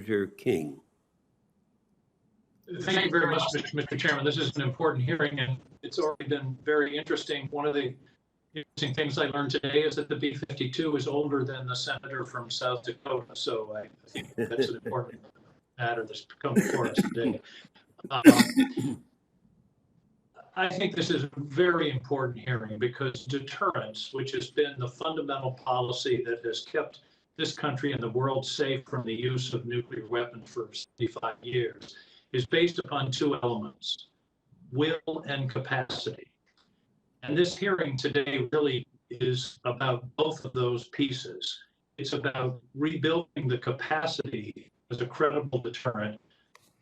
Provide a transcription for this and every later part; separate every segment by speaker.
Speaker 1: Senator King.
Speaker 2: Thank you very much, Mr. Chairman. This is an important hearing, and it's already been very interesting. One of the interesting things I learned today is that the B-52 is older than the senator from South Dakota. So I think that's an important matter that's come before us today. I think this is a very important hearing because deterrence, which has been the fundamental policy that has kept this country and the world safe from the use of nuclear weapons for 75 years, is based upon two elements: will and capacity. And this hearing today really is about both of those pieces. It's about rebuilding the capacity as a credible deterrent,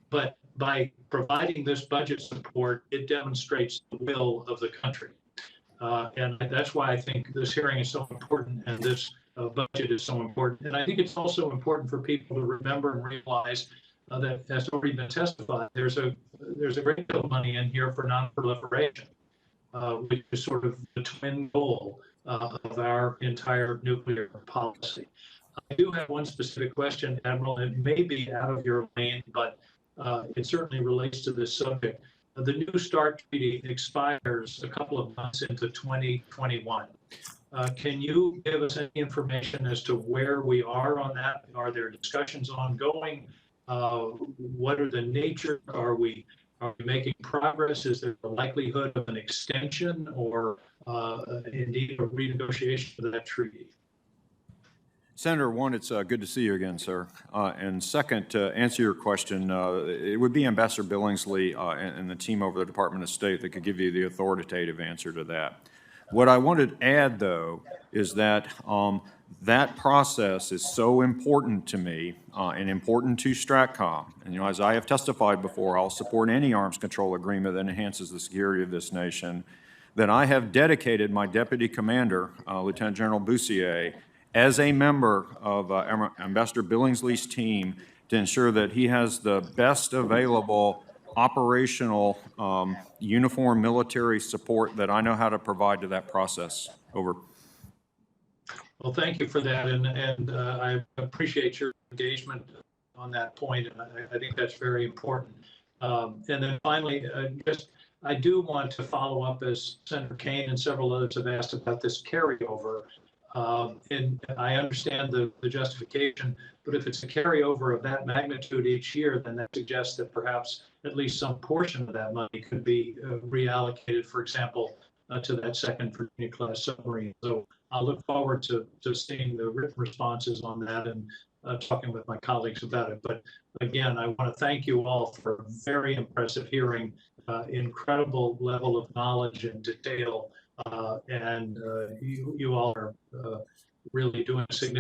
Speaker 2: but by providing this budget support, it demonstrates the will of the country. And that's why I think this hearing is so important and this budget is so important. And I think it's also important for people to remember and realize that, as already been testified, there's a great deal of money in here for non-proliferation, which is sort of the twin goal of our entire nuclear policy. I do have one specific question, Admiral. It may be out of your lane, but it certainly relates to this subject. The New START treaty expires a couple of months into 2021. Can you give us any information as to where we are on that? Are there discussions ongoing? What are the nature? Are we making progress? Is there a likelihood of an extension or indeed a renegotiation of that treaty?
Speaker 3: Senator, one, it's good to see you again, sir. And second, to answer your question, it would be Ambassador Billingsley and the team over the Department of State that could give you the authoritative answer to that. What I wanted to add, though, is that that process is so important to me and important to STRATCOM. And, as I have testified before, I'll support any arms control agreement that enhances the security of this nation, that I have dedicated my Deputy Commander, Lieutenant General Bussier, as a member of Ambassador Billingsley's team to ensure that he has the best available operational uniform military support that I know how to provide to that process. Over.
Speaker 2: Well, thank you for that, and I appreciate your engagement on that point, and I think that's very important. And then finally, I do want to follow up, as Senator Kaine and several others have asked, about this carryover. And I understand the justification, but if it's a carryover of that magnitude each year, then that suggests that perhaps at least some portion of that money could be reallocated, for example, to that second Virginia-class submarine. So I'll look forward to seeing the written responses on that and talking with my colleagues about it. But again, I want to thank you all for a very impressive hearing, incredible level of knowledge and detail. And you all are really doing a significant